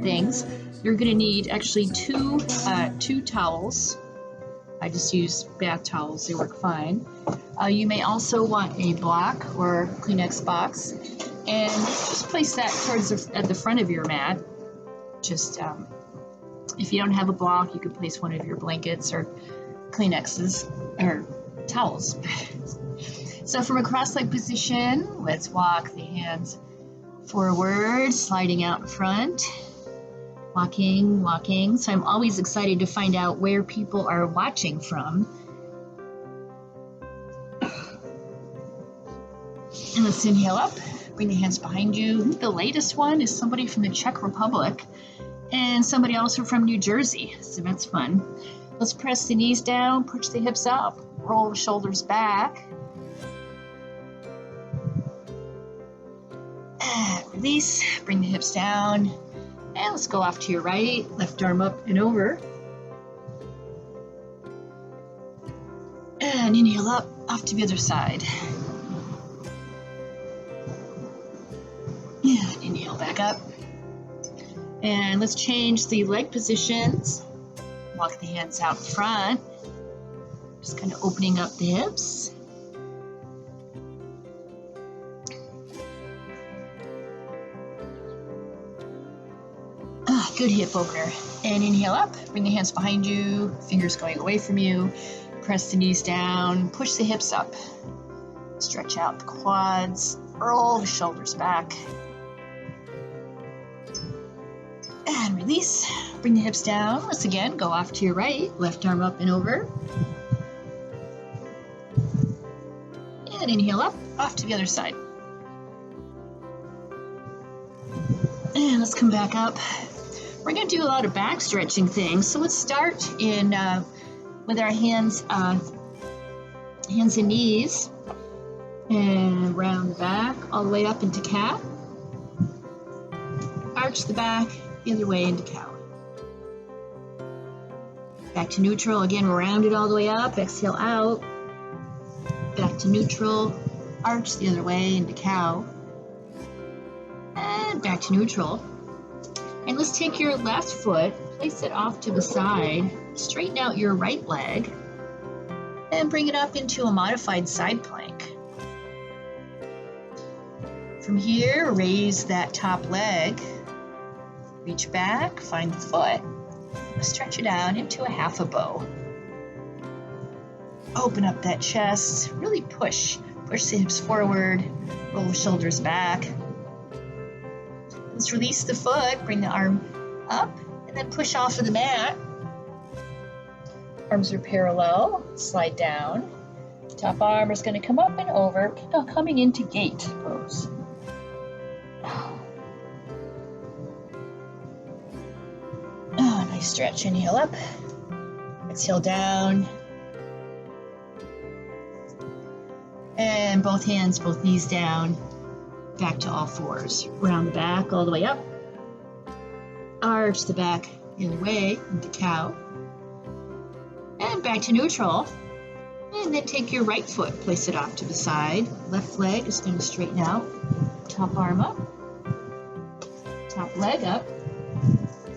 things. You're going to need actually two towels. I just use bath towels, they work fine. You may also want a block or Kleenex box, and just place that at the front of your mat. Just if you don't have a block, you could place one of your blankets or Kleenexes or towels. So from a cross-leg position, let's walk the hands forward, sliding out in front. Walking. So I'm always excited to find out where people are watching from. And let's inhale up, bring the hands behind you. The latest one is somebody from the Czech Republic and somebody also from New Jersey, so that's fun. Let's press the knees down, push the hips up, roll the shoulders back. And release, bring the hips down. And let's go off to your right, left arm up and over. And inhale up, off to the other side. And inhale back up. And let's change the leg positions. Walk the hands out front. Just kind of opening up the hips. Good hip opener. And inhale up, bring the hands behind you, fingers going away from you. Press the knees down, push the hips up. Stretch out the quads, roll the shoulders back. And release, bring the hips down. Let's again go off to your right, left arm up and over. And inhale up, off to the other side. And let's come back up. We're going to do a lot of back stretching things. So let's start with our hands and knees, and round the back all the way up into cat. Arch the back the other way into cow. Back to neutral. Again, round it all the way up. Exhale out. Back to neutral. Arch the other way into cow. And back to neutral. And let's take your left foot, place it off to the side, straighten out your right leg, and bring it up into a modified side plank. From here, raise that top leg, reach back, find the foot, stretch it down into a half a bow. Open up that chest, really push the hips forward, roll the shoulders back. Let's release the foot, bring the arm up, and then push off of the mat. Arms are parallel, slide down. Top arm is going to come up and over, coming into gate pose. Oh, nice stretch. Inhale up, exhale down. And both hands, both knees down. Back to all fours. Round the back all the way up. Arch the back the other way into cow. And back to neutral. And then take your right foot, place it off to the side. Left leg is going to straighten out. Top arm up. Top leg up.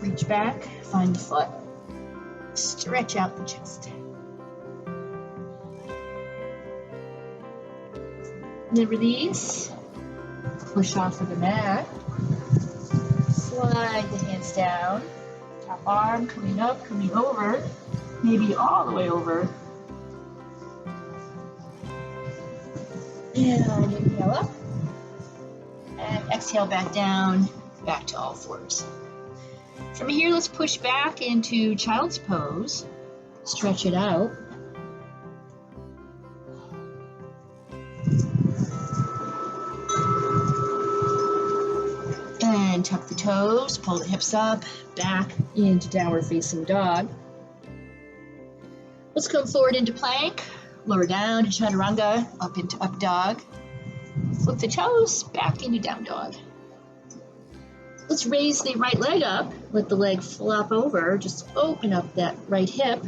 Reach back, find the foot. Stretch out the chest. And then release. Push off of the mat. Slide the hands down. Top arm coming up, coming over. Maybe all the way over. And inhale up. And exhale back down, back to all fours. From here, let's push back into child's pose. Stretch it out. And tuck the toes, pull the hips up, back into downward facing dog. Let's come forward into plank, lower down to chaturanga, up into up dog. Flip the toes, back into down dog. Let's raise the right leg up, let the leg flop over, just open up that right hip.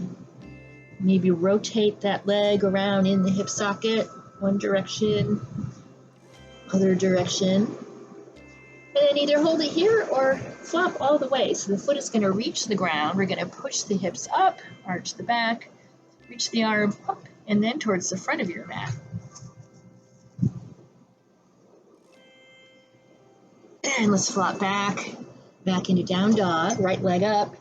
Maybe rotate that leg around in the hip socket, one direction, other direction. And then either hold it here or flop all the way. So the foot is going to reach the ground. We're going to push the hips up, arch the back, reach the arm up, and then towards the front of your mat. And let's flop back into down dog, right leg up.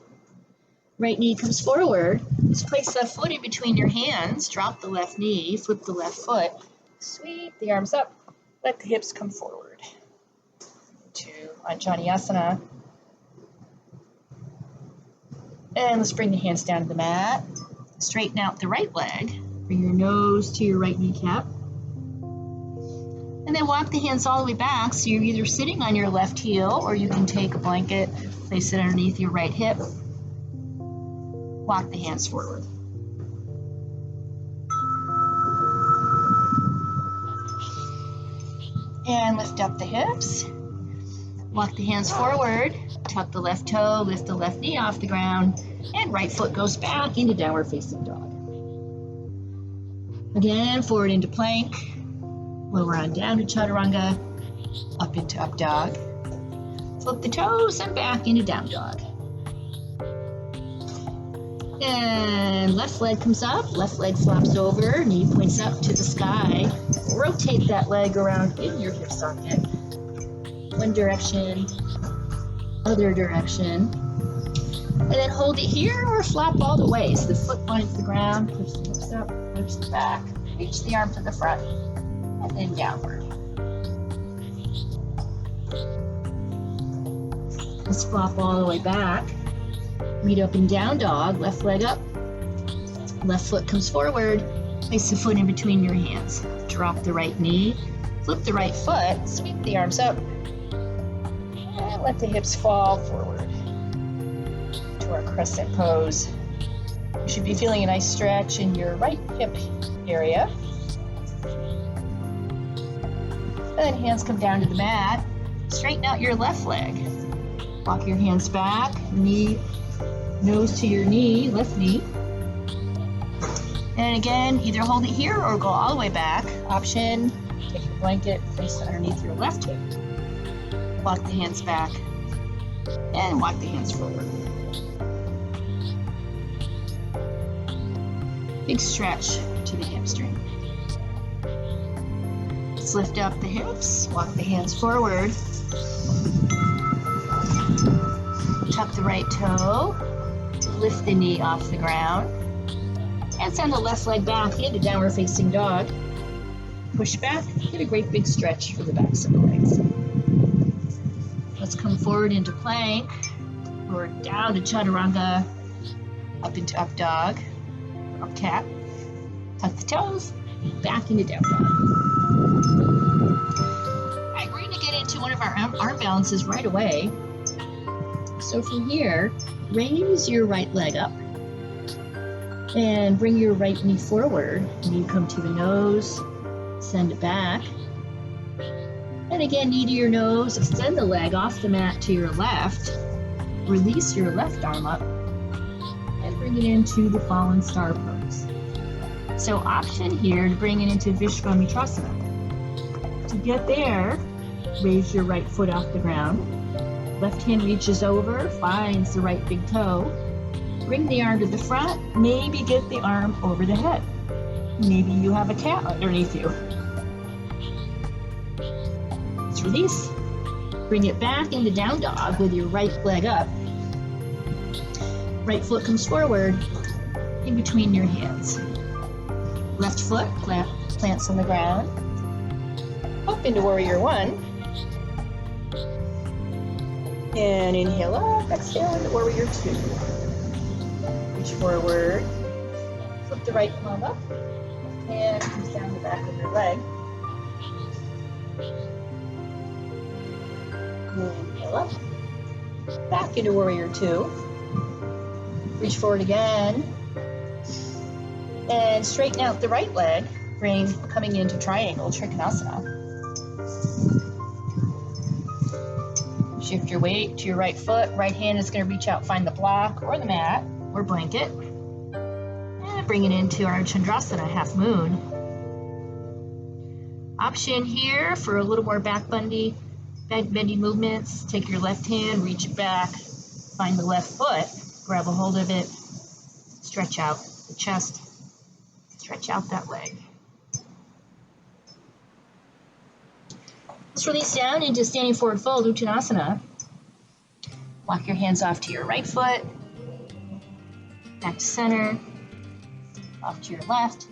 Right knee comes forward. Just place the foot in between your hands. Drop the left knee, flip the left foot. Sweep the arms up. Let the hips come forward. To Anjaneyasana. And let's bring the hands down to the mat. Straighten out the right leg. Bring your nose to your right kneecap. And then walk the hands all the way back. So you're either sitting on your left heel or you can take a blanket, place it underneath your right hip. Walk the hands forward. And lift up the hips. Walk the hands forward. Tuck the left toe, lift the left knee off the ground, and right foot goes back into downward facing dog. Again, forward into plank. Lower on down to chaturanga. Up into up dog. Flip the toes and back into down dog. And left leg comes up, left leg flops over, knee points up to the sky. Rotate that leg around in your hip socket. One direction, other direction. And then hold it here or flop all the way. So the foot finds the ground, push the hips up, push the back, reach the arm to the front, and then downward. Let's flop all the way back. Meet up in down dog, left leg up, left foot comes forward, place the foot in between your hands. Drop the right knee, flip the right foot, sweep the arms up, and let the hips fall forward to our crescent pose. You should be feeling a nice stretch in your right hip area. And then hands come down to the mat, straighten out your left leg. Walk your hands back, nose to your knee, left knee. And again, either hold it here or go all the way back. Option, take your blanket, place it underneath your left hip. Walk the hands back and walk the hands forward. Big stretch to the hamstring. Let's lift up the hips, walk the hands forward. Tuck the right toe. Lift the knee off the ground and send the left leg back into downward facing dog. Push back, get a great big stretch for the backs of the legs. Let's come forward into plank, or down to chaturanga, up into up dog, up cat. Tuck the toes, back into down dog. All right, we're going to get into one of our arm balances right away. So from here, raise your right leg up and bring your right knee forward. And you come to the nose, send it back. And again, knee to your nose, extend the leg off the mat to your left. Release your left arm up and bring it into the fallen star pose. So option here to bring it into Visvamitrasana. To get there, raise your right foot off the ground. Left hand reaches over, finds the right big toe. Bring the arm to the front, maybe get the arm over the head. Maybe you have a cat underneath you. Let's release. Bring it back into down dog with your right leg up. Right foot comes forward in between your hands. Left foot plants on the ground. Up into warrior one. And inhale up, exhale into warrior two. Reach forward, flip the right palm up, and comes down the back of your leg. Inhale up, back into warrior two. Reach forward again, and straighten out the right leg, coming into triangle, trikonasana. Shift your weight to your right foot. Right hand is going to reach out, find the block or the mat or blanket. And bring it into our Chandrasana, half moon. Option here for a little more back bendy. bending movements. Take your left hand, reach it back, find the left foot, grab a hold of it, stretch out the chest, stretch out that leg. Let's release down into standing forward fold, Uttanasana. Walk your hands off to your right foot, back to center, off to your left,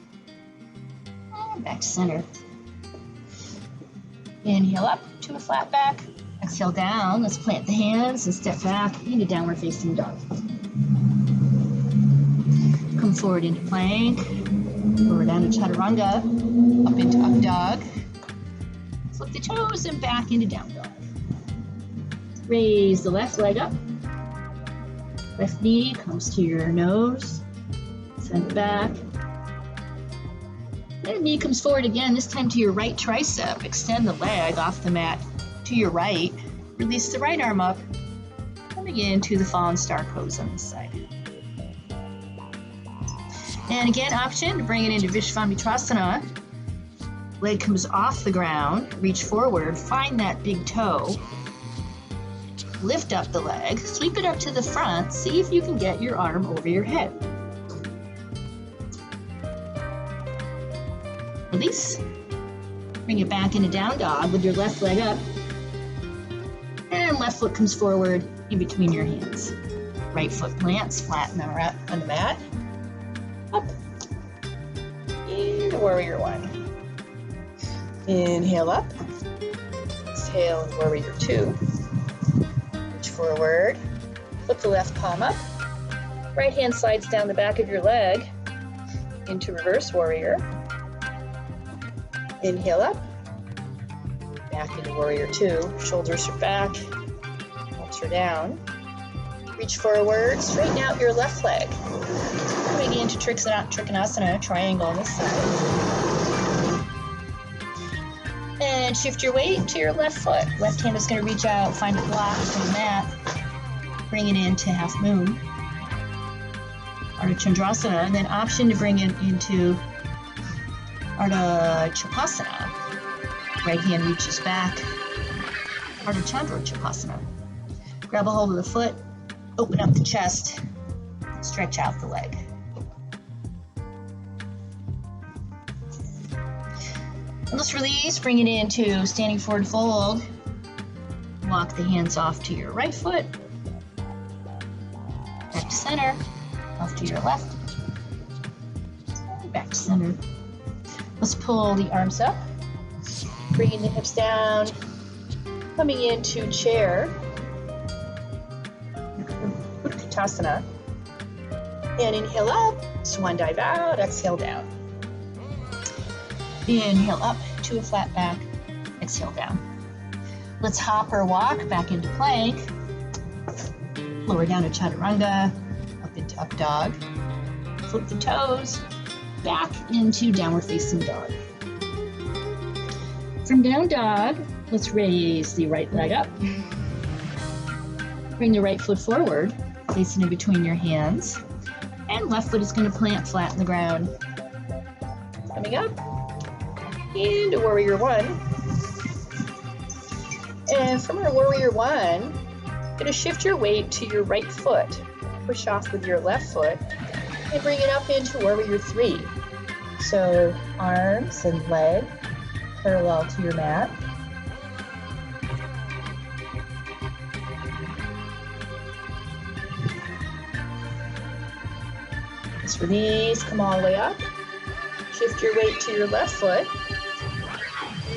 and back to center. Inhale up to a flat back. Exhale down. Let's plant the hands and step back into downward facing dog. Come forward into plank. Lower down to chaturanga. Up into up dog. Flip the toes and back into down dog. Raise the left leg up. Left knee comes to your nose. Send it back. And knee comes forward again, this time to your right tricep. Extend the leg off the mat to your right. Release the right arm up. Coming into the fallen star pose on this side. And again, option to bring it into Visvamitrasana. Leg comes off the ground. Reach forward. Find that big toe. Lift up the leg. Sweep it up to the front. See if you can get your arm over your head. Release. Bring it back into down dog with your left leg up. And left foot comes forward in between your hands. Right foot plants flat on the mat. Up. And warrior one. Inhale up. Exhale, warrior two. Reach forward. Flip the left palm up. Right hand slides down the back of your leg into reverse warrior. Inhale up, back into warrior two, shoulders are back, arms are down. Reach forward, straighten out your left leg. Coming into Trikonasana, triangle on this side. And shift your weight to your left foot. Left hand is going to reach out, find a block from the mat, bring it into half moon. Ardha Chandrasana, and then option to bring it into Ardha Chapasana. Right hand reaches back. Ardha Chandra Chapasana. Grab a hold of the foot, open up the chest, stretch out the leg. And let's release, bring it into standing forward fold. Walk the hands off to your right foot. Back to center, off to your left. Back to center. Let's pull the arms up, bringing the hips down, coming into chair, Uttanasana, and inhale up, swan dive out, exhale down. Inhale up to a flat back, exhale down. Let's hop or walk back into plank, lower down to chaturanga, up into up dog, flip the toes, back into downward facing dog. From down dog, let's raise the right leg up. Bring the right foot forward, placing it between your hands. And left foot is going to plant flat in the ground. Coming up into warrior one. And from our warrior one, going to shift your weight to your right foot. Push off with your left foot. And bring it up into warrior three. So arms and leg parallel to your mat. Let's release, come all the way up. Shift your weight to your left foot.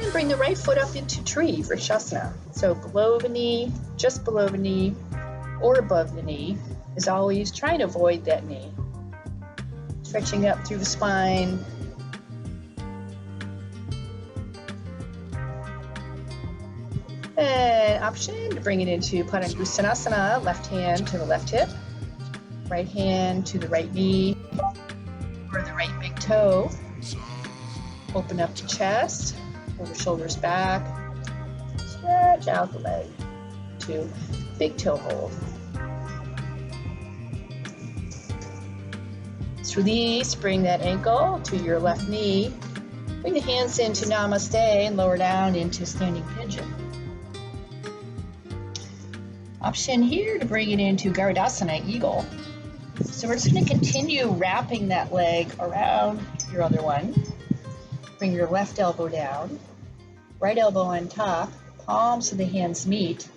And bring the right foot up into tree for Vrishasana. So below the knee, just below the knee, or above the knee. As always, try and avoid that knee. Stretching up through the spine. And option to bring it into Padangushanasana, left hand to the left hip, right hand to the right knee, or the right big toe. Open up the chest, pull the shoulders back, stretch out the leg to big toe hold. Let's release, bring that ankle to your left knee. Bring the hands into Namaste and lower down into standing pigeon. Option here to bring it into Garudasana, Eagle. So we're just going to continue wrapping that leg around your other one. Bring your left elbow down, right elbow on top, palms of the hands meet,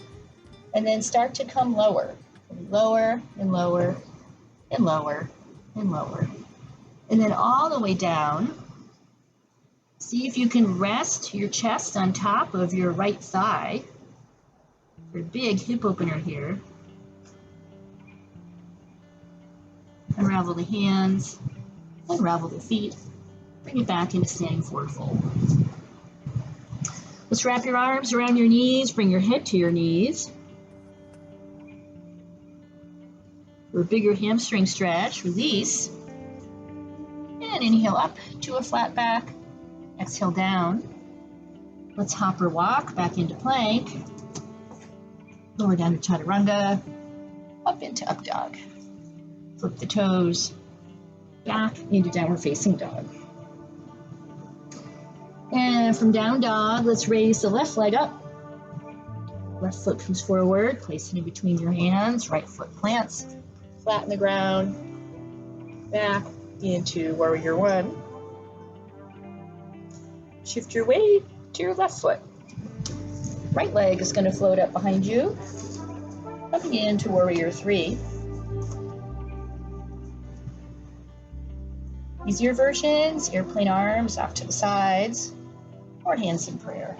and then start to come lower. Lower and lower and lower and lower. And then all the way down. See if you can rest your chest on top of your right thigh. For a big hip opener here. Unravel the hands, unravel the feet, bring it back into standing forward fold. Let's wrap your arms around your knees, bring your head to your knees. For a bigger hamstring stretch, release. And inhale up to a flat back, exhale down. Let's hop or walk back into plank. Lower down to chaturanga, up into up dog. Flip the toes, back into downward facing dog. And from down dog, let's raise the left leg up. Left foot comes forward, place it in between your hands, right foot plants, flat in the ground, back into warrior one. Shift your weight to your left foot. Right leg is going to float up behind you, coming into warrior three. Easier versions, airplane arms off to the sides, or hands in prayer.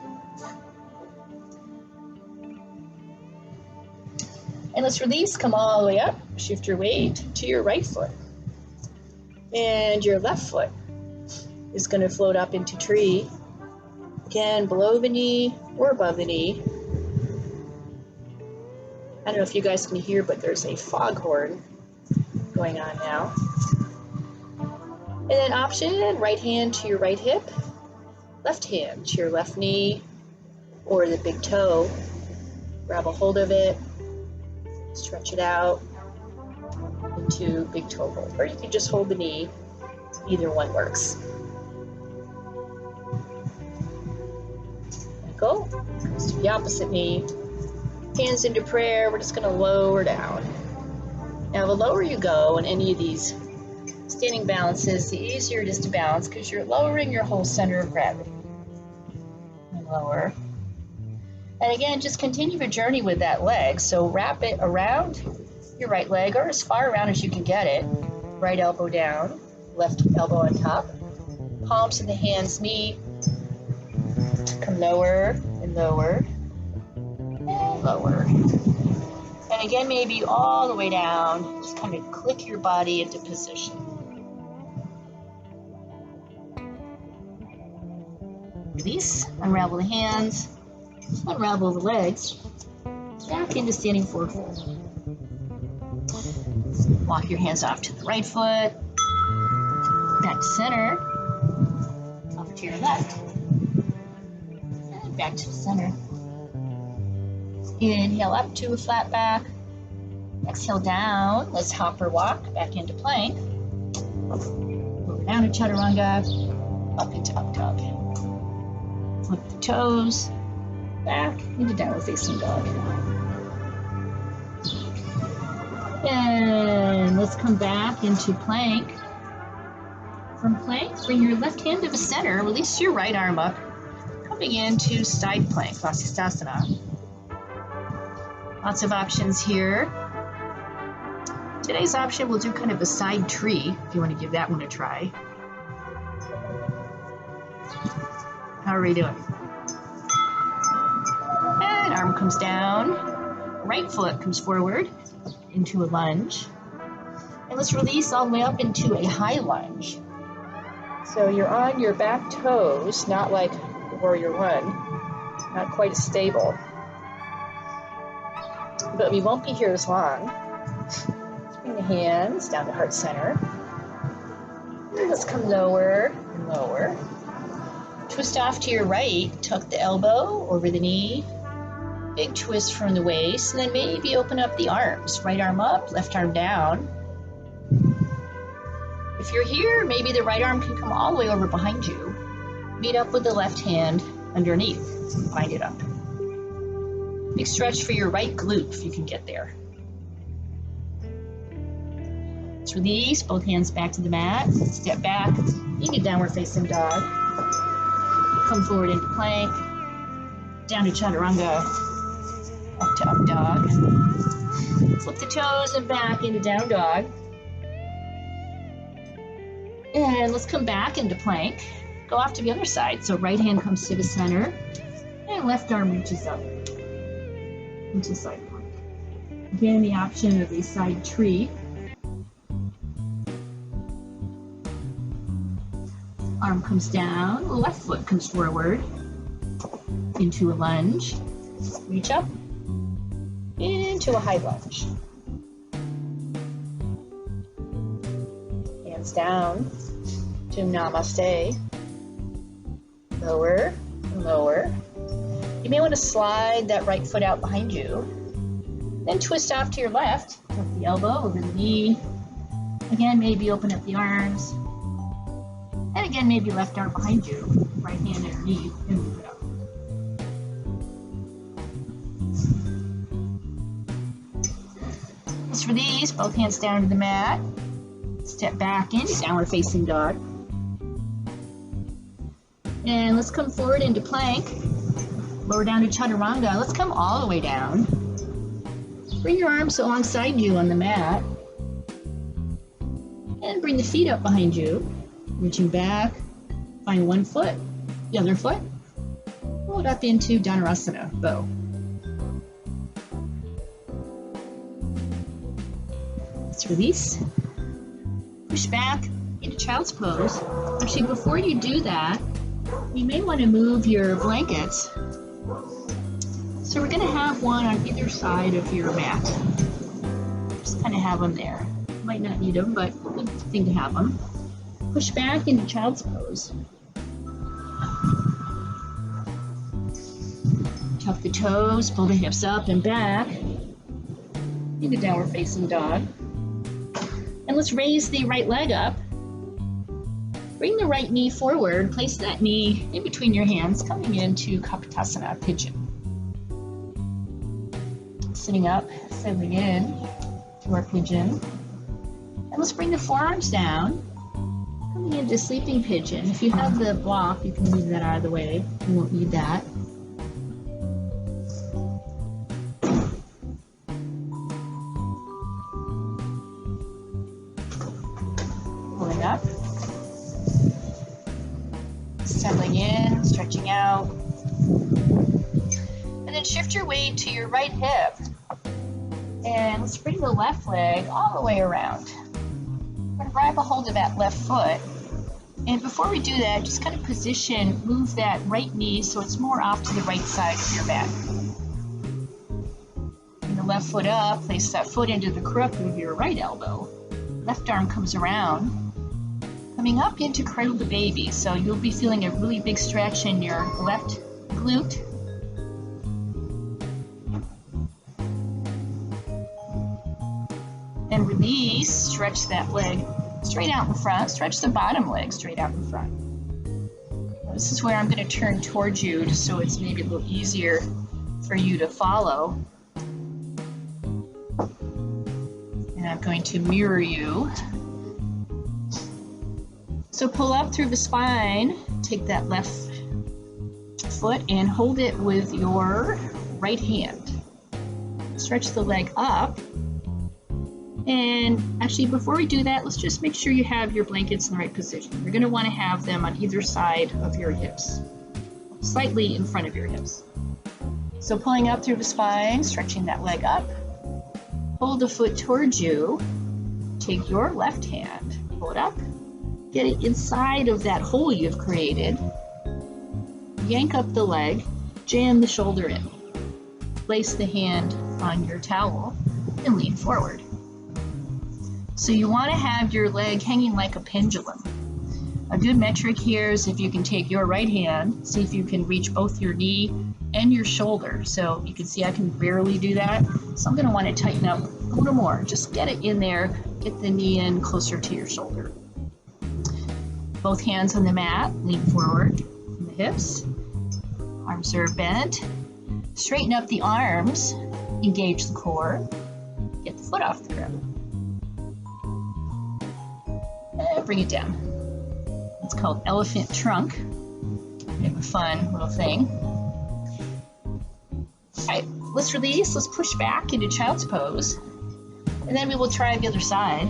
And let's release, come all the way up, shift your weight to your right foot. And your left foot is going to float up into tree. Again, below the knee or above the knee. I don't know if you guys can hear, but there's a foghorn going on now. And then option, right hand to your right hip, left hand to your left knee or the big toe. Grab a hold of it, stretch it out into big toe hold. Or you can just hold the knee, either one works. Let go, comes to the opposite knee. Hands into prayer, we're just gonna lower down. Now the lower you go in any of these standing balances, the easier it is to balance because you're lowering your whole center of gravity. And lower. And again, just continue your journey with that leg. So wrap it around your right leg or as far around as you can get it. Right elbow down, left elbow on top. Palms of the hands meet. Come lower and lower and lower. And again, maybe all the way down. Just kind of click your body into position. Release, unravel the hands, unravel the legs, back into standing forward fold. Walk your hands off to the right foot, back to center, off to your left, and back to the center. Inhale up to a flat back, exhale down, let's hop or walk back into plank, lower down to chaturanga, up into up dog. Flip the toes, back into downward facing dog. And let's come back into plank. From plank, bring your left hand to the center, release your right arm up, coming into side plank, Vasisthasana. Lots of options here. Today's option, we'll do kind of a side tree, if you want to give that one a try. How are we doing? And arm comes down, right foot comes forward into a lunge. And let's release all the way up into a high lunge. So you're on your back toes, not like warrior one, not quite as stable. But we won't be here as long. Let's bring the hands down to heart center. And let's come lower and lower. Twist off to your right, tuck the elbow over the knee, big twist from the waist, and then maybe open up the arms. Right arm up, left arm down. If you're here, maybe the right arm can come all the way over behind you. Meet up with the left hand underneath. Bind it up. Big stretch for your right glute if you can get there. Let's release, both hands back to the mat. Step back into downward facing dog. Come forward into plank. Down to chaturanga. Up to up dog. Flip the toes and back into down dog. And let's come back into plank. Go off to the other side. So right hand comes to the center and left arm reaches up into side plank. Again, the option of a side tree. Arm comes down, left foot comes forward into a lunge. Reach up into a high lunge. Hands down to namaste. Lower, lower. You may want to slide that right foot out behind you. Then twist off to your left. Tuck the elbow over the knee. Again, maybe open up the arms. And again, maybe left arm behind you. Right hand underneath and move it up. Let's release, both hands down to the mat. Step back into downward facing dog. And let's come forward into plank. Lower down to chaturanga. Let's come all the way down. Bring your arms alongside you on the mat. And bring the feet up behind you. Reaching back. Find one foot, the other foot. Roll it up into Dhanurasana, bow. Let's release. Push back into child's pose. Actually, before you do that, you may want to move your blankets. So we're going to have one on either side of your mat. Just kind of have them there. Might not need them, but good thing to have them. Push back into child's pose. Tuck the toes, pull the hips up and back into downward facing dog. And let's raise the right leg up. Bring the right knee forward, place that knee in between your hands, coming into Kapotasana, pigeon. Sitting up, settling in to our pigeon. And let's bring the forearms down, coming into sleeping pigeon. If you have the block, you can move that out of the way. You won't need that. Pulling up. Settling in, stretching out. And then shift your weight to your right hip. And let's bring the left leg all the way around. We're going to grab a hold of that left foot. And before we do that, just kind of position, move that right knee so it's more off to the right side of your mat. Bring the left foot up, place that foot into the crook of your right elbow. Left arm comes around. Coming up into cradle to baby, so you'll be feeling a really big stretch in your left glute. And release, stretch that leg straight out in front, stretch the bottom leg straight out in front. This is where I'm going to turn towards you just so it's maybe a little easier for you to follow. And I'm going to mirror you. So pull up through the spine, take that left foot and hold it with your right hand. Stretch the leg up. And actually, before we do that, let's just make sure you have your blankets in the right position. You're going to want to have them on either side of your hips, slightly in front of your hips. So pulling up through the spine, stretching that leg up. Hold the foot towards you. Take your left hand, pull it up. Get it inside of that hole you've created. Yank up the leg, jam the shoulder in. Place the hand on your towel and lean forward. So you want to have your leg hanging like a pendulum. A good metric here is if you can take your right hand, see if you can reach both your knee and your shoulder. So you can see I can barely do that. So I'm going to want to tighten up a little more. Just get it in there, get the knee in closer to your shoulder. Both hands on the mat, lean forward from the hips. Arms are bent. Straighten up the arms, engage the core, get the foot off the ground. And bring it down. It's called elephant trunk. Kind of a fun little thing. All right, let's release, let's push back into child's pose. And then we will try the other side.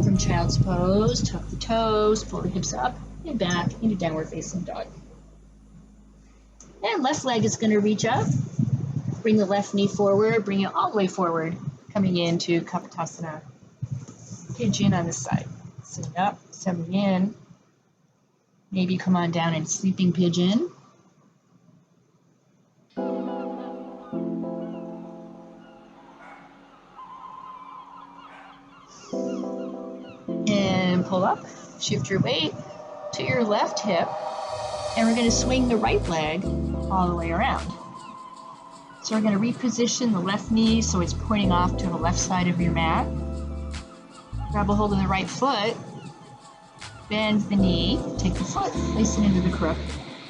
From child's pose, tuck the toes, pull the hips up and back into downward facing dog. And left leg is going to reach up. Bring the left knee forward, bring it all the way forward, coming into Kapotasana. Pigeon on this side. Sitting up, settling in. Maybe come on down in sleeping pigeon. And pull up, shift your weight to your left hip, and we're going to swing the right leg all the way around. So we're going to reposition the left knee so it's pointing off to the left side of your mat. Grab a hold of the right foot, bend the knee, take the foot, place it into the crook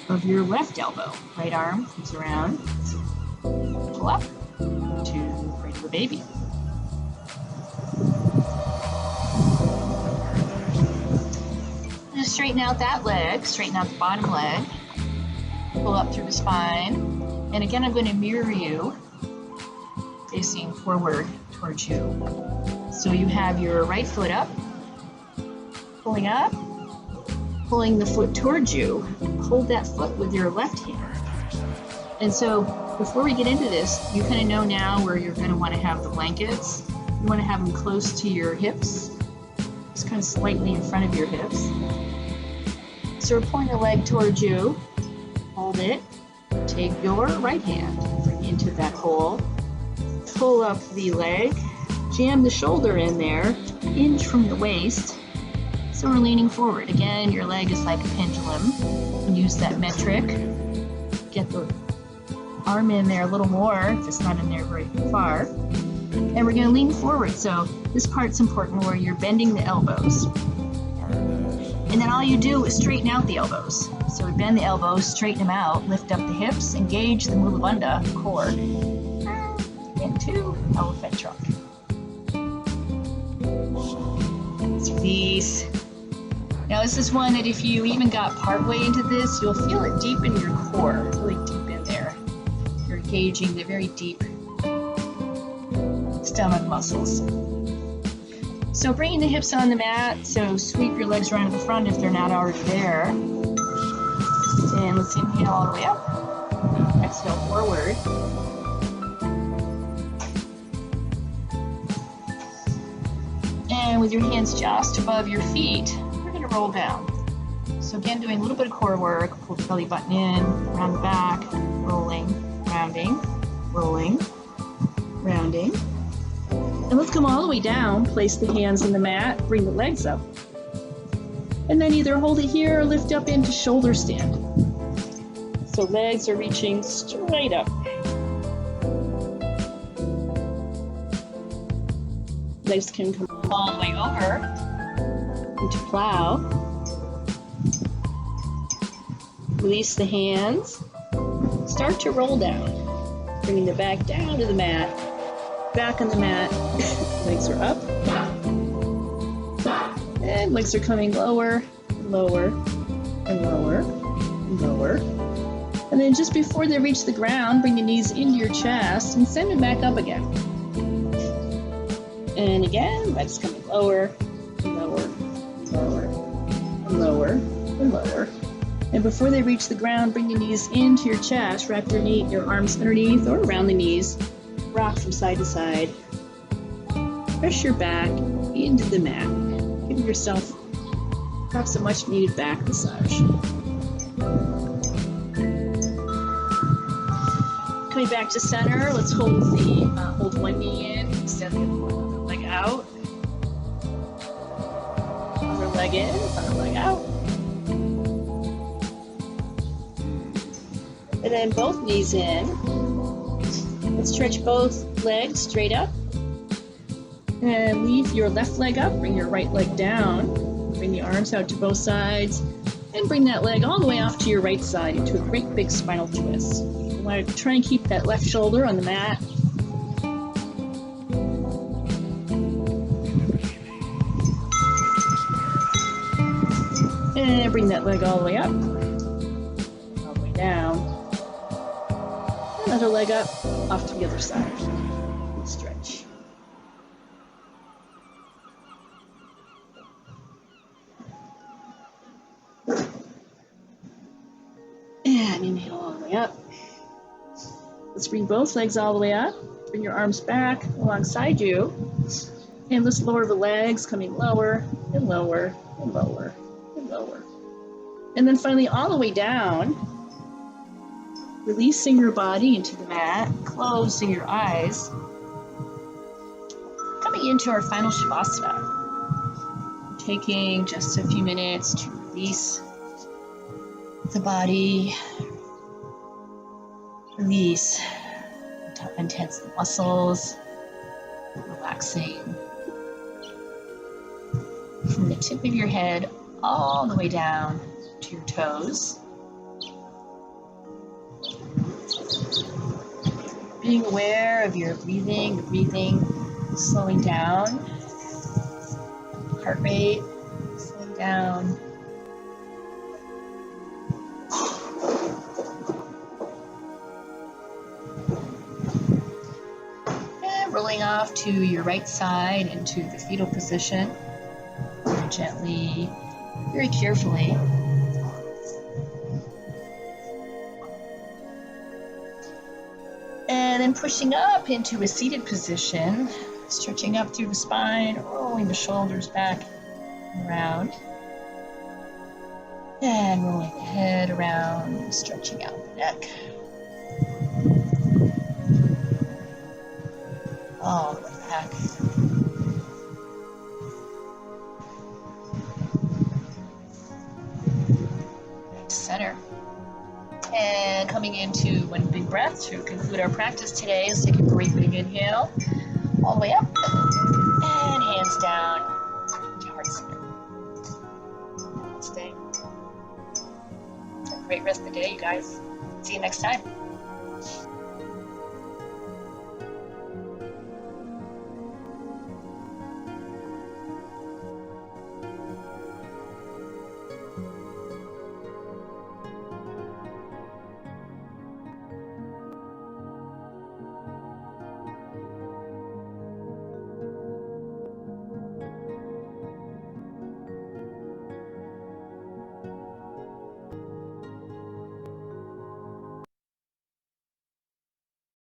of your left elbow. Right arm comes around, pull up to regular baby. Just straighten out that leg, straighten out the bottom leg, pull up through the spine, and again I'm going to mirror you facing forward towards you. So you have your right foot up, pulling up, pulling the foot towards you, hold that foot with your left hand. And so before we get into this, you kind of know now where you're going to want to have the blankets. You want to have them close to your hips, just kind of slightly in front of your hips. So we're pulling the leg towards you, hold it, take your right hand, bring into that hole, pull up the leg, jam the shoulder in there, inch from the waist, so we're leaning forward. Again, your leg is like a pendulum. You can use that metric, get the arm in there a little more if it's not in there very far, and we're going to lean forward. So this part's important where you're bending the elbows. And then all you do is straighten out the elbows. So we bend the elbows, straighten them out, lift up the hips, engage the Mula Bandha core into elephant trunk. Let's release. Now this is one that if you even got partway into this, you'll feel it deep in your core, really deep in there. You're engaging the very deep stomach muscles. So bringing the hips on the mat, so sweep your legs around to the front if they're not already there. And let's inhale all the way up. Exhale forward. And with your hands just above your feet, we're going to roll down. So again, doing a little bit of core work, pull the belly button in, around the back, rolling, rounding, rolling, rounding. And let's come all the way down, place the hands on the mat, bring the legs up. And then either hold it here or lift up into shoulder stand. So legs are reaching straight up. Legs can come all the way over into plow. Release the hands. Start to roll down, bringing the back down to the mat. Back on the mat, legs are up, and legs are coming lower, and lower, and lower, and lower. And then just before they reach the ground, bring the knees into your chest and send them back up again. And again, legs coming lower, and lower, and lower, and lower, and lower. And before they reach the ground, bring your knees into your chest, wrap your arms underneath or around the knees. Rock from side to side. Press your back into the mat. Give yourself perhaps a much needed back massage. Coming back to center, let's hold one knee in, extend the other leg out. Other leg in, other leg out. And then both knees in. Let's stretch both legs straight up. And leave your left leg up, bring your right leg down, bring the arms out to both sides, and bring that leg all the way off to your right side into a great big spinal twist. You want to try and keep that left shoulder on the mat. And bring that leg all the way up, all the way down. Another leg up, off to the other side. Stretch. And inhale all the way up. Let's bring both legs all the way up. Bring your arms back alongside you. And let's lower the legs, coming lower and lower and lower and lower. And then finally all the way down, releasing your body into the mat, closing your eyes. Coming into our final Shavasana. Taking just a few minutes to release the body, release intense muscles, relaxing from the tip of your head all the way down to your toes. Being aware of your breathing, the breathing slowing down, heart rate slowing down. And rolling off to your right side into the fetal position. Very gently, very carefully. And then pushing up into a seated position, stretching up through the spine, rolling the shoulders back and around. And rolling the head around, stretching out the neck. All the way back. Back to center. And coming into one big breath to conclude our practice today. Let's take a great big inhale, all the way up, and hands down to heart center. Namaste. Have a great rest of the day, you guys. See you next time.